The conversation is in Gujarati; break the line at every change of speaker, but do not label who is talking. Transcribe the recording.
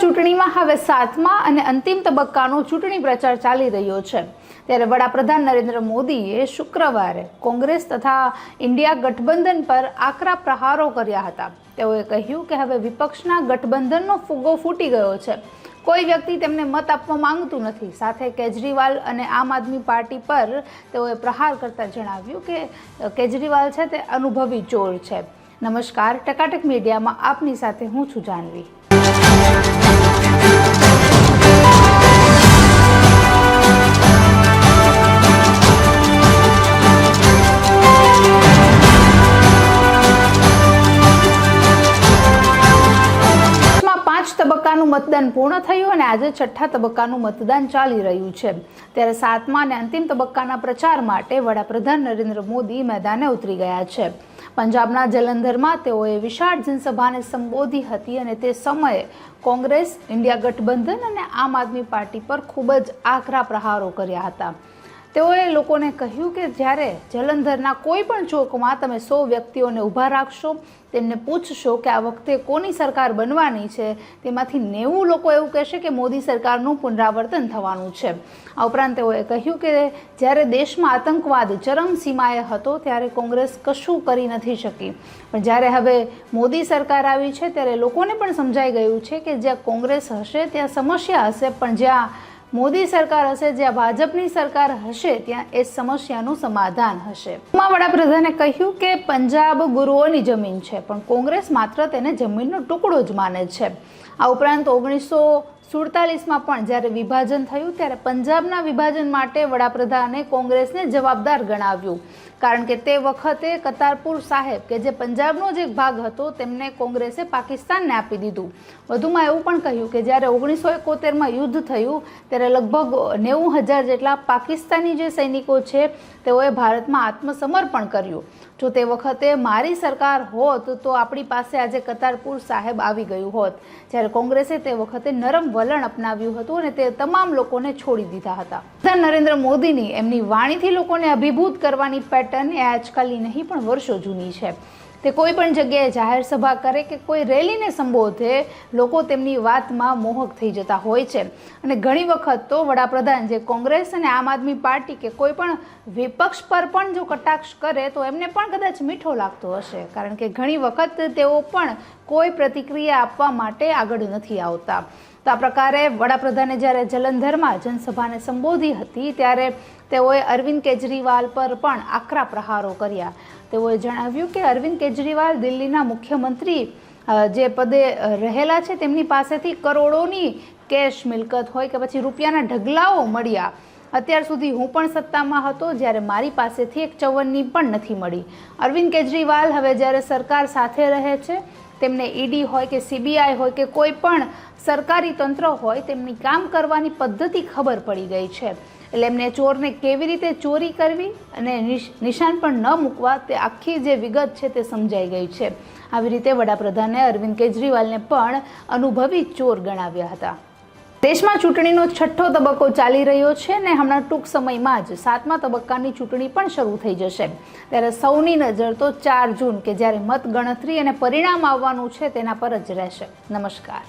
ચૂંટણીમાં હવે 7મા અને અંતિમ તબક્કાનો ચૂંટણી પ્રચાર ચાલી રહ્યો છે। ત્યારે વડાપ્રધાન નરેન્દ્ર મોદીએ શુક્રવારે કોંગ્રેસ તથા ઇન્ડિયા ગઠબંધન પર આકરા પ્રહારો કર્યા હતા। તેઓએ કહ્યું કે હવે વિપક્ષના ગઠબંધનનો ફુગ્ગો ફૂટી ગયો છે। કોઈ વ્યક્તિ તેમને મત આપવા માંગતું નથી। સાથે કેજરીવાલ અને આમ આદમી પાર્ટી પર તેઓએ પ્રહાર કરતા જણાવ્યું કે કેજરીવાલ છે તે અનુભવી ચોર છે। નમસ્કાર, ટકાટક મીડિયામાં આપની સાથે હું છું જાનવી। તબક્કાનું મતદાન પૂર્ણ થયું અને આજે છઠ્ઠા તબક્કાનું મતદાન ચાલી રહ્યું છે। ત્યારે 7મા અને અંતિમ તબક્કાના પ્રચાર માટે વડાપ્રધાન નરેન્દ્ર મોદી મેદાને ઉતરી ગયા છે। પંજાબના જલંધરમાં તેઓએ વિશાળ જનસભાને સંબોધી હતી અને તે સમયે કોંગ્રેસ, ઇન્ડિયા ગઠબંધન અને આમ આદમી પાર્ટી પર ખૂબ જ આકરા પ્રહારો કર્યા હતા। તેઓએ લોકોને કહ્યું કે જ્યારે જલંધરના કોઈ પણ ચોકમાં તમે 100 વ્યક્તિઓને ઊભા રાખશો, તેમને પૂછશો કે આ વખતે કોની સરકાર બનવાની છે, તેમાંથી 90 લોકો એવું કહેશે કે મોદી સરકારનું પુનરાવર્તન થવાનું છે। આ ઉપરાંત તેઓએ કહ્યું કે જ્યારે દેશમાં આતંકવાદ ચરમસીમાએ હતો ત્યારે કોંગ્રેસ કશું કરી નથી શકી, પણ જ્યારે હવે મોદી સરકાર આવી છે ત્યારે લોકોને પણ સમજાઈ ગયું છે કે જ્યાં કોંગ્રેસ હશે ત્યાં સમસ્યા હશે, પણ જ્યાં મોદી સરકાર હશે, જ્યાં ભાજપની સરકાર હશે, ત્યાં એ સમસ્યાનું સમાધાન હશે। વડાપ્રધાને કહ્યું કે પંજાબ ગુરુઓની જમીન છે, પણ કોંગ્રેસ માત્ર તેને જમીનનો ટુકડો જ માને છે। આ ઉપરાંત 1947માં પણ જ્યારે વિભાજન થયું ત્યારે પંજાબના વિભાજન માટે વડાપ્રધાને કોંગ્રેસને જવાબદાર ગણાવ્યું, કારણ કે તે વખતે કરતારપુર સાહેબ કે જે પંજાબનો જ એક ભાગ હતો તેમને કોંગ્રેસે પાકિસ્તાનને આપી દીધું। વધુમાં એવું પણ કહ્યું કે જ્યારે 1971માં યુદ્ધ થયું ત્યારે લગભગ 90,000 જેટલા પાકિસ્તાની જે સૈનિકો છે તેઓએ ભારતમાં આત્મસમર્પણ કર્યું। જો તે વખતે મારી સરકાર હોત તો આપણી પાસે આજે કરતારપુર સાહેબ આવી ગયું હોત। જ્યારે કોંગ્રેસે તે વખતે નરમ વલણ અપનાવ્યું હતું અને તે તમામ લોકોને છોડી દીધા હતા। પ્રધાન નરેન્દ્ર મોદીની એમની વાણીથી લોકોને અભિભૂત કરવાની પેટર્ન એ આજકાલની નહીં પણ વર્ષો જૂની છે। તે કોઈ પણ જગ્યાએ જાહેર સભા કરે કે કોઈ રેલીને સંબોધે, લોકો તેમની વાતમાં મોહક થઈ જતા હોય છે અને ઘણી વખત તો વડાપ્રધાન જે કોંગ્રેસ અને આમ આદમી પાર્ટી કે કોઈ પણ વિપક્ષ પર પણ જો કટાક્ષ કરે તો એમને પણ કદાચ મીઠો લાગતો હશે, કારણ કે ઘણી વખત તેઓ પણ કોઈ પ્રતિક્રિયા આપવા માટે આગળ નથી આવતા। તો આ પ્રકારે વડાપ્રધાને જ્યારે જલંધરમાં જનસભાને સંબોધી હતી ત્યારે તેઓએ અરવિંદ કેજરીવાલ પર પણ આકરા પ્રહારો કર્યા। તેઓએ જણાવ્યું કે અરવિંદ કેજરીવાલ દિલ્હીના મુખ્યમંત્રી જે પદે રહેલા છે તેમની પાસેથી કરોડોની કેશ મિલકત હોય કે પછી રૂપિયાના ઢગલાઓ મળ્યા। અત્યાર સુધી હું પણ સત્તામાં હતો જ્યારે મારી પાસેથી એક ચવનની પણ નથી મળી। અરવિંદ કેજરીવાલ હવે જ્યારે સરકાર સાથે રહે છે, તેમને ઈડી હોય કે સીબીઆઈ હોય કે કોઈ પણ સરકારી તંત્ર હોય તેમની કામ કરવાની પદ્ધતિ ખબર પડી ગઈ છે। એટલે એમને ચોરને કેવી રીતે ચોરી કરવી અને નિશાન પણ ન મૂકવા તે આખી જે વિગત છે તે સમજાઈ ગઈ છે। આવી રીતે વડાપ્રધાને અરવિંદ કેજરીવાલને પણ અનુભવી ચોર ગણાવ્યા હતા। દેશમાં ચૂંટણીનો છઠ્ઠો તબક્કો ચાલી રહ્યો છે અને હમણાં ટૂંક સમયમાં જ 7મા તબક્કાની ચૂંટણી પણ શરૂ થઈ જશે। ત્યારે સૌની નજર તો 4 જૂન કે જ્યારે મતગણતરી અને પરિણામ આવવાનું છે તેના પર જ રહેશે। નમસ્કાર।